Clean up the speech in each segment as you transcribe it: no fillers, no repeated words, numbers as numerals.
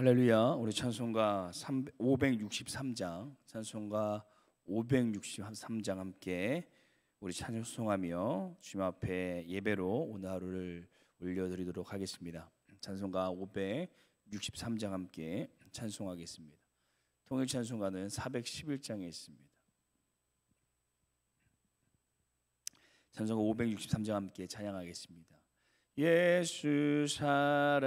할렐루야. 우리 찬송가 563장 찬송가 563장 함께 우리 찬송하며 주님 앞에 예배로 오늘 하루를 올려드리도록 하겠습니다. 찬송가 563장 함께 찬송하겠습니다. 통일 찬송가는 411장에 있습니다. 찬송가 563장 함께 찬양하겠습니다. 예수 사랑하심을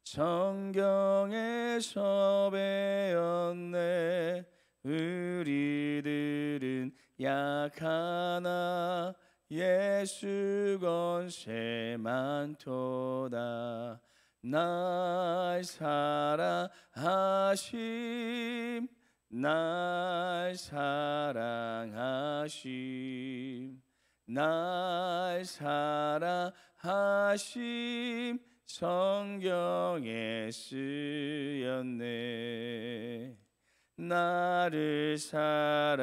성경에서 배웠네. 우리들은 약하나 예수 권세 많도다. 날 사랑하심 날 사랑하심 날 사랑하심 성경에 쓰였네. 나를 사랑하시고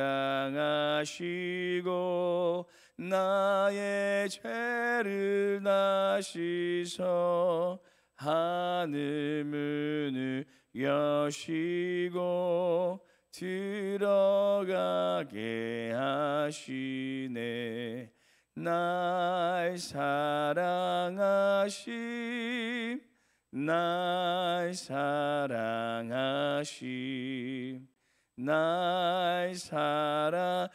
나의 죄를 나시서 하늘 문을 여시고 들어가게 하시네. 날 사랑하심 날 사랑하심 날 사랑하심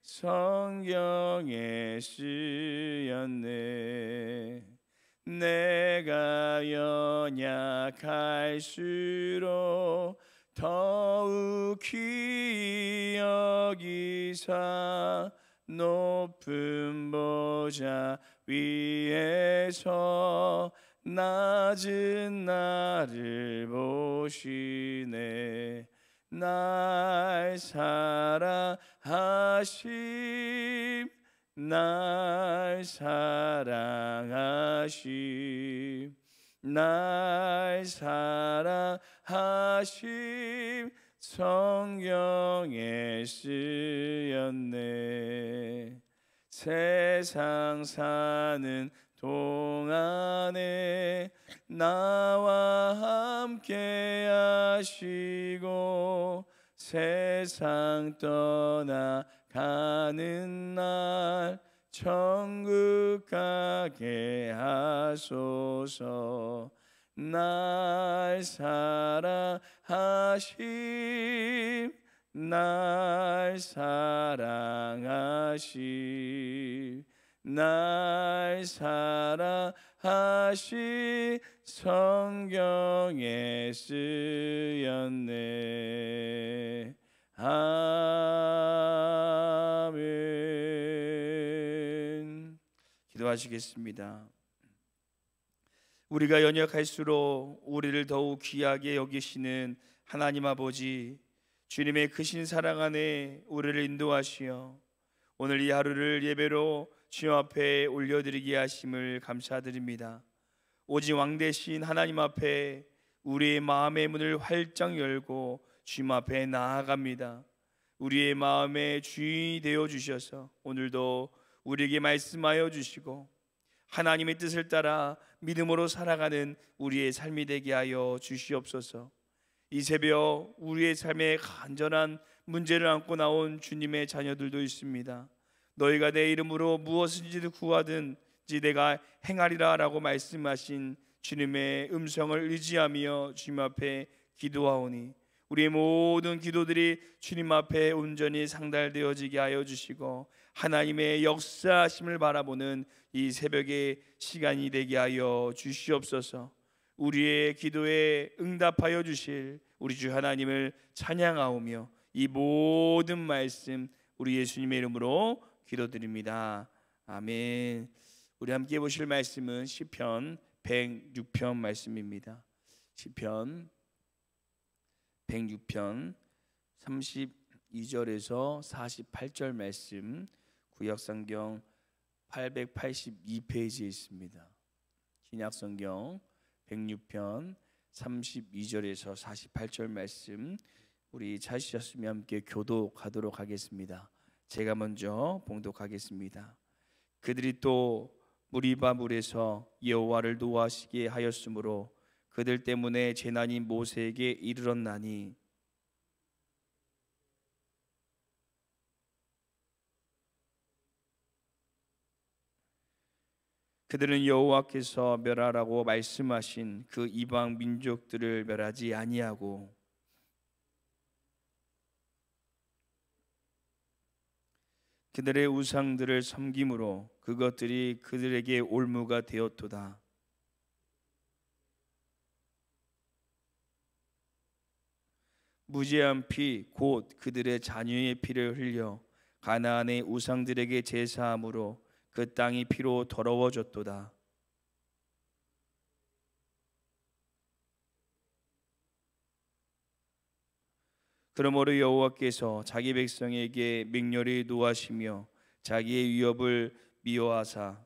성경에 쓰였네. 내가 연약할수록 더욱 귀히 여기사 높은 보좌 위에서 낮은 나를 보시네. 날 사랑하심 날 사랑하심 날 사랑하심 성경에 쓰였네. 세상 사는 동안에 나와 함께 하시고 세상 떠나가는 날 천국 가게 하소서. 날 사랑하심 날 사랑하심 날 사랑하심 성경에 쓰였네. 아멘. 기도하시겠습니다. 우리가 연약할수록 우리를 더욱 귀하게 여기시는 하나님 아버지, 주님의 크신 사랑 안에 우리를 인도하시어 오늘 이 하루를 예배로 주님 앞에 올려드리게 하심을 감사드립니다. 오직 왕 대신 하나님 앞에 우리의 마음의 문을 활짝 열고 주님 앞에 나아갑니다. 우리의 마음의 주인이 되어 주셔서 오늘도 우리에게 말씀하여 주시고 하나님의 뜻을 따라 믿음으로 살아가는 우리의 삶이 되게 하여 주시옵소서. 이 새벽 우리의 삶에 간절한 문제를 안고 나온 주님의 자녀들도 있습니다. 너희가 내 이름으로 무엇인지 구하든지 내가 행하리라 라고 말씀하신 주님의 음성을 의지하며 주님 앞에 기도하오니 우리의 모든 기도들이 주님 앞에 온전히 상달되어지게 하여 주시고 하나님의 역사하심을 바라보는 이 새벽의 시간이 되게 하여 주시옵소서. 우리의 기도에 응답하여 주실 우리 주 하나님을 찬양하오며 이 모든 말씀 우리 예수님의 이름으로 기도드립니다. 아멘. 우리 함께 보실 말씀은 시편 106편 말씀입니다. 시편 106편 32절에서 48절 말씀, 구약성경 882페이지에 있습니다. 신약성경 106편 32절에서 48절 말씀, 우리 찾으셨으면 함께 교독하도록 하겠습니다. 제가 먼저 봉독하겠습니다. 그들이 또 무리바 물에서 여호와를 노하시게 하였으므로 그들 때문에 재난이 모세에게 이르렀나니 그들은 여호와께서 멸하라고 말씀하신 그 이방 민족들을 멸하지 아니하고 그들의 우상들을 섬김으로 그것들이 그들에게 올무가 되었도다. 무죄한 피 곧 그들의 자녀의 피를 흘려 가나안의 우상들에게 제사함으로 그 땅이 피로 더러워졌도다. 그러므로 여호와께서 자기 백성에게 맹렬히 노하시며 자기의 위협을 미워하사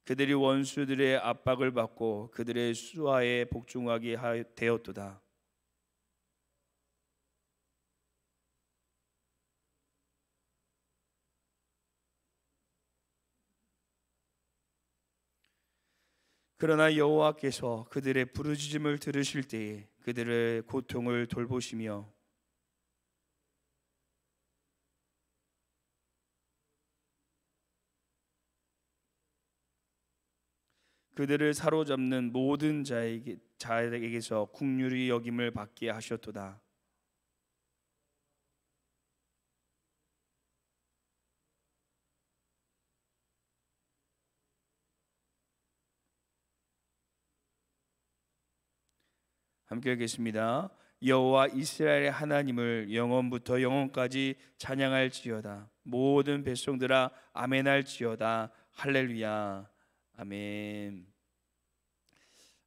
그들이 원수들의 압박을 받고 그들의 수하에 복종하게 되었도다. 그러나 여호와께서 그들의 부르짖음을 들으실 때에 그들의 고통을 돌보시며 그들을 사로잡는 모든 자에게서 긍휼히 여김을 받게 하셨도다. 함께 하겠습니다. 여호와 이스라엘의 하나님을 영원부터 영원까지 찬양할지어다. 모든 백성들아 아멘할지어다. 할렐루야. 아멘.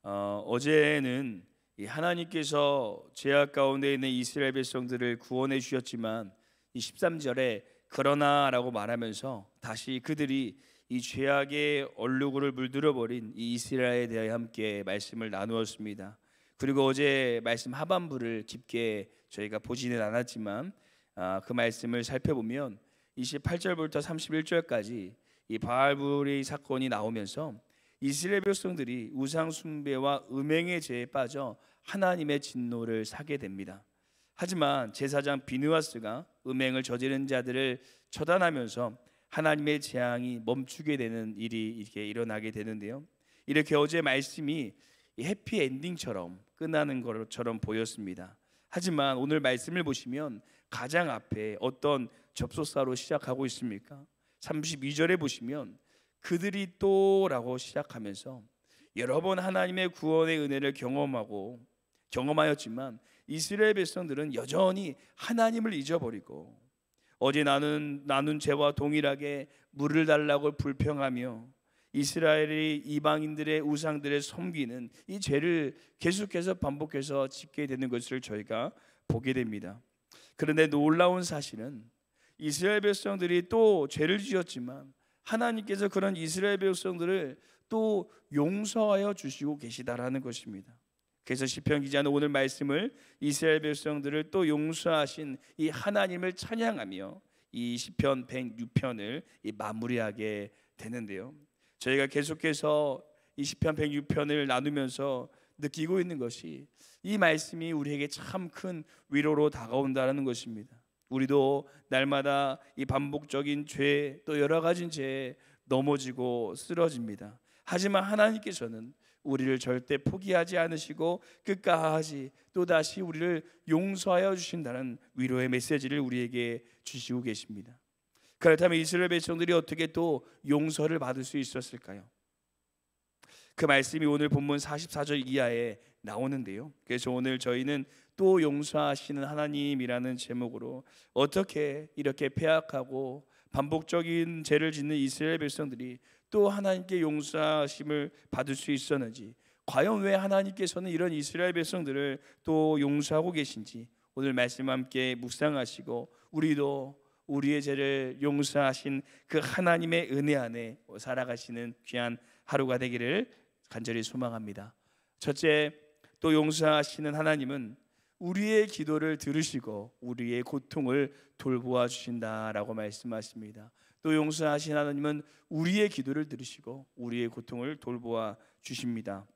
어제는 하나님께서 죄악 가운데 있는 이스라엘 백성들을 구원해 주셨지만 이 13절에 그러나라고 말하면서 다시 그들이 이 죄악의 얼룩을 물들어 버린 이 이스라엘에 대하여 함께 말씀을 나누었습니다. 그리고 어제 말씀 하반부를 깊게 저희가 보지는 않았지만 그 말씀을 살펴보면 28절부터 31절까지 이 바알불의 사건이 나오면서 이스라엘 백성들이 우상 숭배와 음행의 죄에 빠져 하나님의 진노를 사게 됩니다. 하지만 제사장 비느하스가 음행을 저지른 자들을 처단하면서 하나님의 재앙이 멈추게 되는 일이 이렇게 일어나게 되는데요. 이렇게 어제 말씀이 해피 엔딩처럼 끝나는 것처럼 보였습니다. 하지만 오늘 말씀을 보시면 가장 앞에 어떤 접속사로 시작하고 있습니까? 32절에 보시면 그들이 또 라고 시작하면서 여러 번 하나님의 구원의 은혜를 경험하였지만 이스라엘 백성들은 여전히 하나님을 잊어버리고 어제 나눈 죄와 동일하게 물을 달라고 불평하며 이스라엘이 이방인들의 우상들을 섬기는 이 죄를 계속해서 반복해서 짓게 되는 것을 저희가 보게 됩니다. 그런데 놀라운 사실은 이스라엘 백성들이 또 죄를 지었지만 하나님께서 그런 이스라엘 백성들을 또 용서하여 주시고 계시다라는 것입니다. 그래서 시편 기자는 오늘 말씀을 이스라엘 백성들을 또 용서하신 이 하나님을 찬양하며 이 시편 106편을 마무리하게 되는데요. 저희가 계속해서 이 시편 106편을 나누면서 느끼고 있는 것이 이 말씀이 우리에게 참 큰 위로로 다가온다는 것입니다. 우리도 날마다 이 반복적인 죄 또 여러 가지 죄에 넘어지고 쓰러집니다. 하지만 하나님께서는 우리를 절대 포기하지 않으시고 끝까지 또다시 우리를 용서하여 주신다는 위로의 메시지를 우리에게 주시고 계십니다. 그렇다면 이스라엘 백성들이 어떻게 또 용서를 받을 수 있었을까요? 그 말씀이 오늘 본문 44절 이하에 나오는데요. 그래서 오늘 저희는 또 용서하시는 하나님이라는 제목으로 어떻게 이렇게 패악하고 반복적인 죄를 짓는 이스라엘 백성들이 또 하나님께 용서하심을 받을 수 있었는지, 과연 왜 하나님께서는 이런 이스라엘 백성들을 또 용서하고 계신지 오늘 말씀 함께 묵상하시고 우리도 우리의 죄를 용서하신 그 하나님의 은혜 안에 살아가시는 귀한 하루가 되기를 간절히 소망합니다. 첫째, 또 용서하시는 하나님은 우리의 기도를 들으시고 우리의 고통을 돌보아 주신다라고 말씀하십니다. 또 용서하신 하나님은 우리의 기도를 들으시고 우리의 고통을 돌보아 주십니다.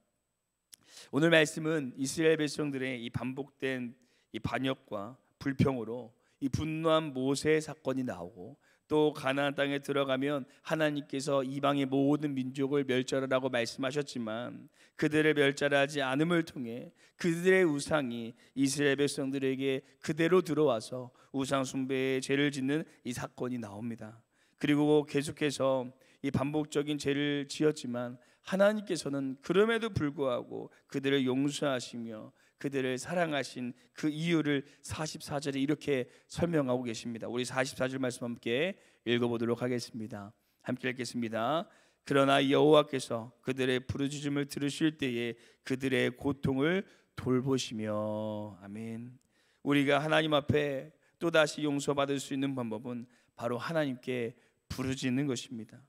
오늘 말씀은 이스라엘 백성들의 이 반복된 이 반역과 불평으로 이 분노한 모세의 사건이 나오고, 또 가나안 땅에 들어가면 하나님께서 이방의 모든 민족을 멸절하라고 말씀하셨지만 그들을 멸절하지 않음을 통해 그들의 우상이 이스라엘 백성들에게 그대로 들어와서 우상 숭배의 죄를 짓는 이 사건이 나옵니다. 그리고 계속해서 이 반복적인 죄를 지었지만 하나님께서는 그럼에도 불구하고 그들을 용서하시며 그들을 사랑하신 그 이유를 44절에 이렇게 설명하고 계십니다. 우리 44절 말씀 함께 읽어보도록 하겠습니다. 함께 읽겠습니다. 그러나 여호와께서 그들의 부르짖음을 들으실 때에 그들의 고통을 돌보시며. 아멘. 우리가 하나님 앞에 또다시 용서받을 수 있는 방법은 바로 하나님께 부르짖는 것입니다.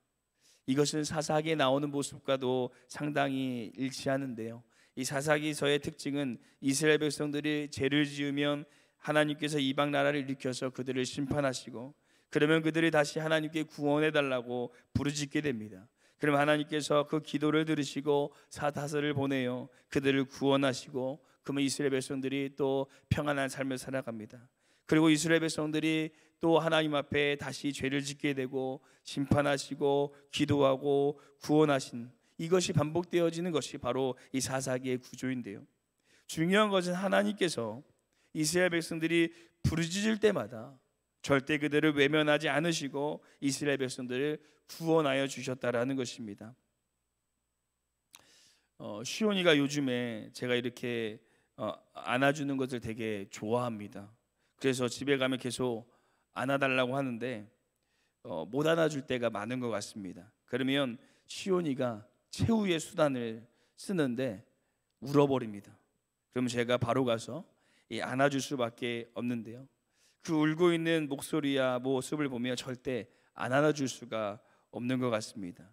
이것은 사사기에 나오는 모습과도 상당히 일치하는데요, 이 사사기서의 특징은 이스라엘 백성들이 죄를 지으면 하나님께서 이방 나라를 일으켜서 그들을 심판하시고, 그러면 그들이 다시 하나님께 구원해 달라고 부르짖게 됩니다. 그러면 하나님께서 그 기도를 들으시고 사다스를 보내요 그들을 구원하시고, 그러면 이스라엘 백성들이 또 평안한 삶을 살아갑니다. 그리고 이스라엘 백성들이 또 하나님 앞에 다시 죄를 짓게 되고 심판하시고 기도하고 구원하신, 이것이 반복되어지는 것이 바로 이 사사기의 구조인데요, 중요한 것은 하나님께서 이스라엘 백성들이 부르짖을 때마다 절대 그들을 외면하지 않으시고 이스라엘 백성들을 구원하여 주셨다라는 것입니다. 시온이가 요즘에 제가 이렇게 안아주는 것을 되게 좋아합니다. 그래서 집에 가면 계속 안아달라고 하는데 못 안아줄 때가 많은 것 같습니다. 그러면 시온이가 최후의 수단을 쓰는데 울어버립니다. 그러면 제가 바로 가서 안아줄 수밖에 없는데요, 그 울고 있는 목소리야 모습을 보면 절대 안 안아줄 수가 없는 것 같습니다.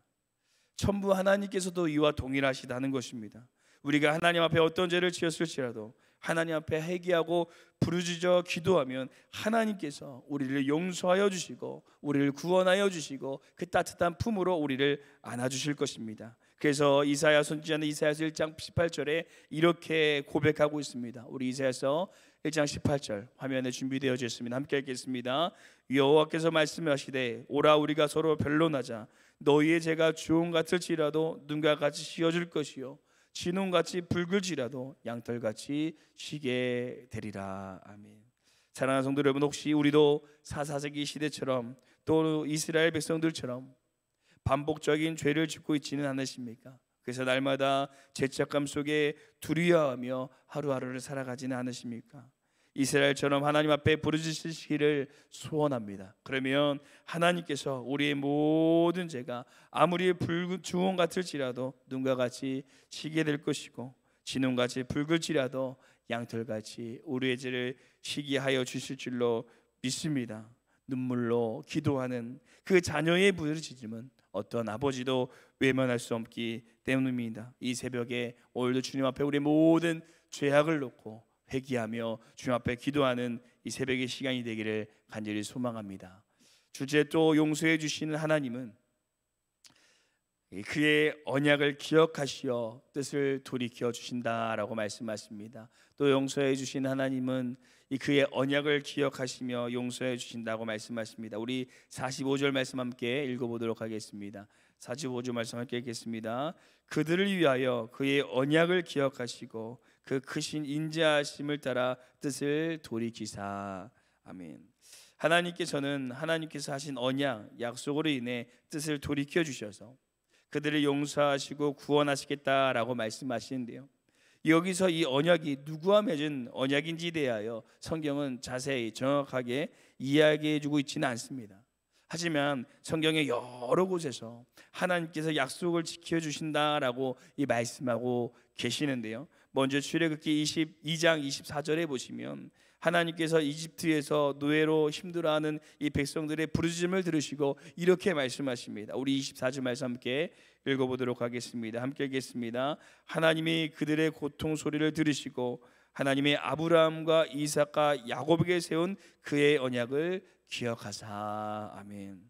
전부 하나님께서도 이와 동일하시다는 것입니다. 우리가 하나님 앞에 어떤 죄를 지었을지라도 하나님 앞에 회개하고 부르짖어 기도하면 하나님께서 우리를 용서하여 주시고 우리를 구원하여 주시고 그 따뜻한 품으로 우리를 안아주실 것입니다. 그래서 이사야 선지자는 이사야서 1장 18절에 이렇게 고백하고 있습니다. 우리 이사야서 1장 18절 화면에 준비되어져 있습니다. 함께 읽겠습니다. 여호와께서 말씀하시되 오라 우리가 서로 변론하자. 너희의 죄가 주홍 같을지라도 눈과 같이 씌어질 것이요 진홍같이 붉을지라도 양털같이 쉬게 되리라. 아멘. 사랑하는 성도 여러분, 혹시 우리도 사사세기 시대처럼 또 이스라엘 백성들처럼 반복적인 죄를 짓고 있지는 않으십니까? 그래서 날마다 죄책감 속에 두려워하며 하루하루를 살아가지는 않으십니까? 이스라엘처럼 하나님 앞에 부르짖으시기를 소원합니다. 그러면 하나님께서 우리의 모든 죄가 아무리 붉은 주홍 같을지라도 눈과 같이 쉬게 될 것이고 진홍같이 붉을지라도 양털같이 우리의 죄를 쉬게 하여 주실 줄로 믿습니다. 눈물로 기도하는 그 자녀의 부르짖음은 어떤 아버지도 외면할 수 없기 때문입니다. 이 새벽에 오늘도 주님 앞에 우리의 모든 죄악을 놓고 회개하며 주님 앞에 기도하는 이 새벽의 시간이 되기를 간절히 소망합니다. 주제 또 용서해 주시는 하나님은 그의 언약을 기억하시어 뜻을 돌이켜 주신다라고 말씀하십니다. 또 용서해 주신 하나님은 그의 언약을 기억하시며 용서해 주신다고 말씀하십니다. 우리 45절 말씀 함께 읽어보도록 하겠습니다. 45절 말씀 함께 읽겠습니다. 그들을 위하여 그의 언약을 기억하시고 그 크신 인자하심을 따라 뜻을 돌이키사. 아멘. 하나님께서는 하나님께서 하신 언약 약속으로 인해 뜻을 돌이켜 주셔서 그들을 용서하시고 구원하시겠다라고 말씀하시는데요, 여기서 이 언약이 누구와 맺은 언약인지에 대하여 성경은 자세히 정확하게 이야기해 주고 있지는 않습니다. 하지만 성경의 여러 곳에서 하나님께서 약속을 지켜주신다라고 말씀하고 계시는데요, 먼저 출애굽기 22장 24절에 보시면 하나님께서 이집트에서 노예로 힘들어하는 이 백성들의 부르짖음을 들으시고 이렇게 말씀하십니다. 우리 24절 말씀 함께 읽어보도록 하겠습니다. 함께 읽겠습니다. 하나님이 그들의 고통 소리를 들으시고 하나님의 아브라함과 이삭과 야곱에게 세운 그의 언약을 기억하사. 아멘.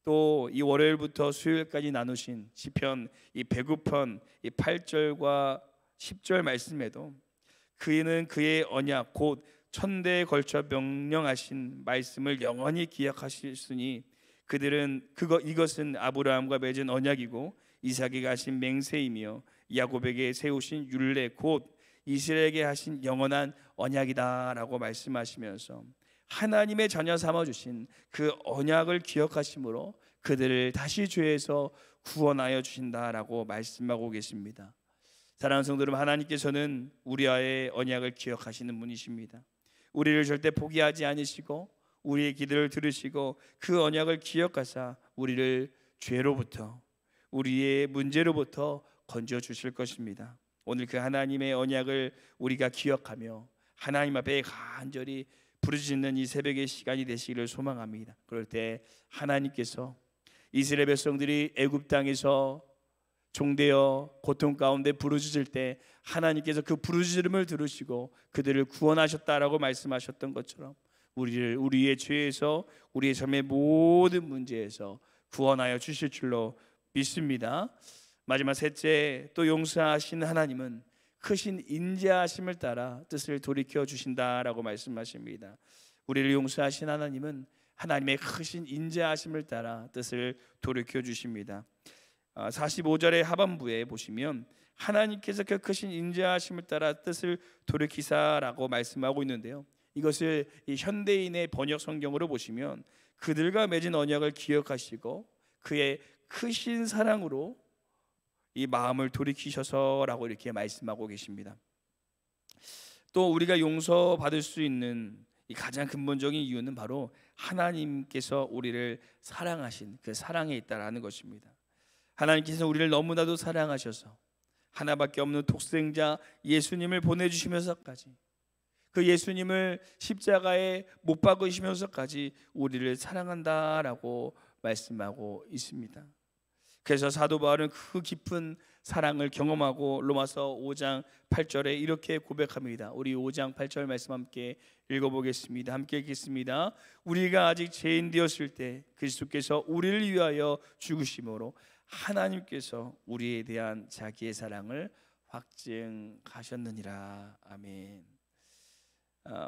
또 이 월요일부터 수요일까지 나누신 시편 이 109편 이 8절과 10절 말씀에도 그는 그의 언약 곧 천대에 걸쳐 명령하신 말씀을 영원히 기억하셨으니 그들은 이것은 아브라함과 맺은 언약이고 이삭에게 하신 맹세이며 야곱에게 세우신 율례 곧 이스라엘에게 하신 영원한 언약이다라고 말씀하시면서 하나님의 자녀 삼아 주신 그 언약을 기억하심으로 그들을 다시 죄에서 구원하여 주신다라고 말씀하고 계십니다. 사랑하는 성도 여러분, 하나님께서는 우리와의 언약을 기억하시는 분이십니다. 우리를 절대 포기하지 않으시고 우리의 기도를 들으시고 그 언약을 기억하사 우리를 죄로부터 우리의 문제로부터 건져 주실 것입니다. 오늘 그 하나님의 언약을 우리가 기억하며 하나님 앞에 간절히 부르짖는 이 새벽의 시간이 되시기를 소망합니다. 그럴 때 하나님께서 이스라엘 백성들이 애굽 땅에서 종되어 고통 가운데 부르짖을 때 하나님께서 그 부르짖음을 들으시고 그들을 구원하셨다라고 말씀하셨던 것처럼 우리의 죄에서 우리의 삶의 모든 문제에서 구원하여 주실 줄로 믿습니다. 마지막 셋째, 또 용서하신 하나님은 크신 인자하심을 따라 뜻을 돌이켜 주신다라고 말씀하십니다. 우리를 용서하신 하나님은 하나님의 크신 인자하심을 따라 뜻을 돌이켜 주십니다. 45절의 하반부에 보시면 하나님께서 그 크신 인자하심을 따라 뜻을 돌이키사라고 말씀하고 있는데요, 이것을 이 현대인의 번역 성경으로 보시면 그들과 맺은 언약을 기억하시고 그의 크신 사랑으로 이 마음을 돌이키셔서라고 이렇게 말씀하고 계십니다. 또 우리가 용서받을 수 있는 이 가장 근본적인 이유는 바로 하나님께서 우리를 사랑하신 그 사랑에 있다라는 것입니다. 하나님께서 우리를 너무나도 사랑하셔서 하나밖에 없는 독생자 예수님을 보내주시면서까지 그 예수님을 십자가에 못 박으시면서까지 우리를 사랑한다라고 말씀하고 있습니다. 그래서 사도 바울은 그 깊은 사랑을 경험하고 로마서 5장 8절에 이렇게 고백합니다. 우리 5장 8절 말씀 함께 읽어보겠습니다. 함께 읽겠습니다. 우리가 아직 죄인 되었을 때 그리스도께서 우리를 위하여 죽으심으로 하나님께서 우리에 대한 자기의 사랑을 확증하셨느니라. 아멘.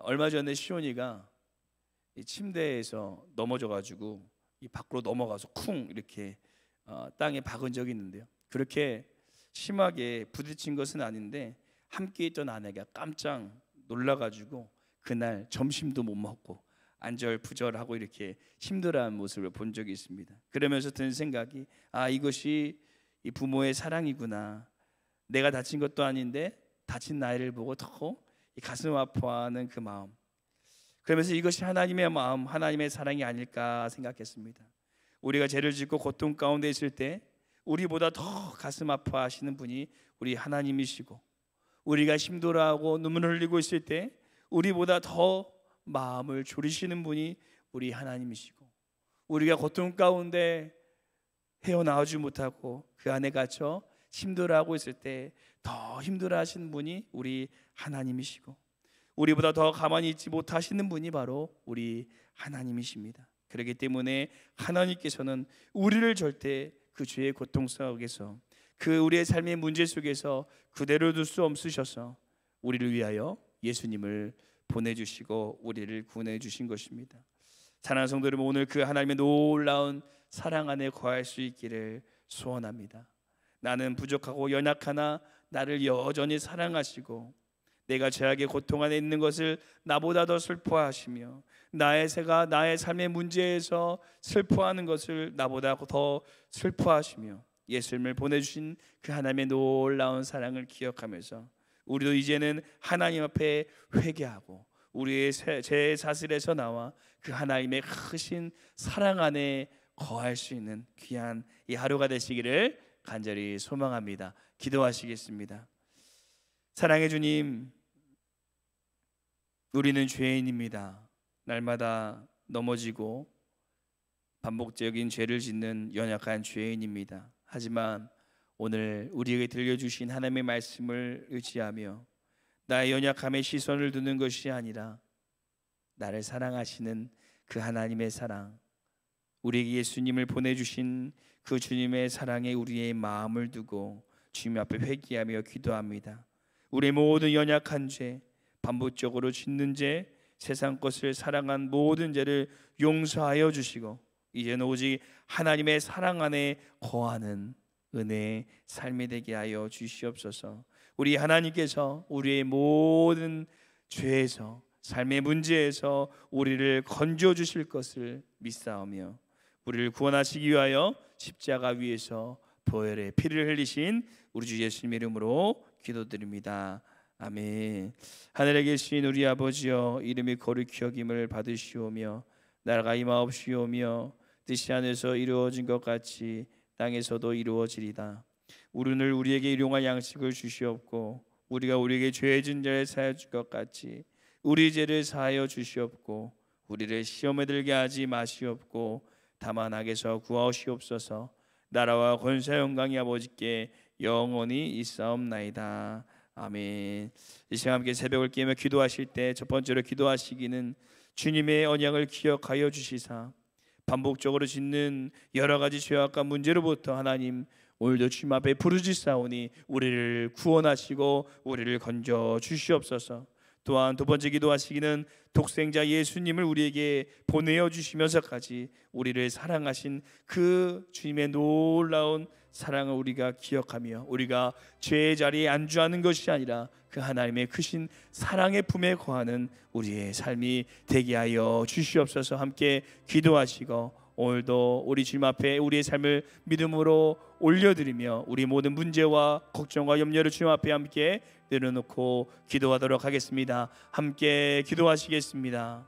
얼마 전에 시온이가 이 침대에서 넘어져가지고 이 밖으로 넘어가서 쿵 이렇게 땅에 박은 적이 있는데요, 그렇게 심하게 부딪힌 것은 아닌데 함께 있던 아내가 깜짝 놀라가지고 그날 점심도 못 먹고 안절부절하고 이렇게 힘들어하는 모습을 본 적이 있습니다. 그러면서 든 생각이 이것이 이 부모의 사랑이구나. 내가 다친 것도 아닌데 다친 나이를 보고 더 가슴 아파하는 그 마음, 그러면서 이것이 하나님의 마음, 하나님의 사랑이 아닐까 생각했습니다. 우리가 죄를 짓고 고통 가운데 있을 때 우리보다 더 가슴 아파하시는 분이 우리 하나님이시고, 우리가 힘들어하고 눈물을 흘리고 있을 때 우리보다 더 마음을 졸이시는 분이 우리 하나님이시고, 우리가 고통 가운데 헤어나오지 못하고 그 안에 갇혀 힘들어하고 있을 때 더 힘들어하시는 분이 우리 하나님이시고, 우리보다 더 가만히 있지 못하시는 분이 바로 우리 하나님이십니다. 그렇기 때문에 하나님께서는 우리를 절대 그 죄의 고통 속에서 그 우리의 삶의 문제 속에서 그대로 둘 수 없으셔서 우리를 위하여 예수님을 보내주시고 우리를 구원해 주신 것입니다. 사랑하는 성도 여러분, 오늘 그 하나님의 놀라운 사랑 안에 거할 수 있기를 소원합니다. 나는 부족하고 연약하나 나를 여전히 사랑하시고 내가 죄악의 고통 안에 있는 것을 나보다 더 슬퍼하시며 나의 삶의 문제에서 슬퍼하는 것을 나보다 더 슬퍼하시며 예수님을 보내주신 그 하나님의 놀라운 사랑을 기억하면서 우리도 이제는 하나님 앞에 회개하고 우리의 죄 사슬에서 나와 그 하나님의 크신 사랑 안에 거할 수 있는 귀한 이 하루가 되시기를 간절히 소망합니다. 기도하시겠습니다. 사랑해 주님, 우리는 죄인입니다. 날마다 넘어지고 반복적인 죄를 짓는 연약한 죄인입니다. 하지만 오늘 우리에게 들려주신 하나님의 말씀을 의지하며 나의 연약함에 시선을 두는 것이 아니라 나를 사랑하시는 그 하나님의 사랑, 우리에게 예수님을 보내주신 그 주님의 사랑에 우리의 마음을 두고 주님 앞에 회개하며 기도합니다. 우리의 모든 연약한 죄, 반복적으로 짓는 죄, 세상 것을 사랑한 모든 죄를 용서하여 주시고 이제는 오직 하나님의 사랑 안에 거하는 은혜의 삶이 되게 하여 주시옵소서. 우리 하나님께서 우리의 모든 죄에서, 삶의 문제에서 우리를 건져 주실 것을 믿사오며 우리를 구원하시기 위하여 십자가 위에서 보혈의 피를 흘리신 우리 주 예수님의 이름으로 기도드립니다. 아멘. 하늘에 계신 우리 아버지여, 이름이 거룩히 여김을 받으시오며 나라가 임하옵시오며 뜻이 하늘에서 이루어진 것 같이 땅에서도 이루어지리다. 오늘 우리에게 일용할 양식을 주시옵고 우리가 우리에게 죄 지은 자를 사하여 줄 것 같이 우리 죄를 사하여 주시옵고 우리를 시험에 들게 하지 마시옵고 다만 악에서 구하시옵소서. 나라와 권세 영광이 아버지께 영원히 있사옵나이다. 아멘. 이 시간 함께 새벽을 깨며 기도하실 때 첫 번째로 기도하시기는 주님의 언약을 기억하여 주시사 반복적으로 짓는 여러 가지 죄악과 문제로부터 하나님 오늘도 주님 앞에 부르짖사오니 우리를 구원하시고 우리를 건져 주시옵소서. 또한 두 번째 기도하시기는 독생자 예수님을 우리에게 보내어 주시면서까지 우리를 사랑하신 그 주님의 놀라운 사랑을 우리가 기억하며 우리가 죄의 자리에 안주하는 것이 아니라 그 하나님의 크신 사랑의 품에 거하는 우리의 삶이 되게 하여 주시옵소서. 함께 기도하시고 오늘도 우리 주님 앞에 우리의 삶을 믿음으로 올려드리며 우리 모든 문제와 걱정과 염려를 주님 앞에 함께 내려놓고 기도하도록 하겠습니다. 함께 기도하시겠습니다.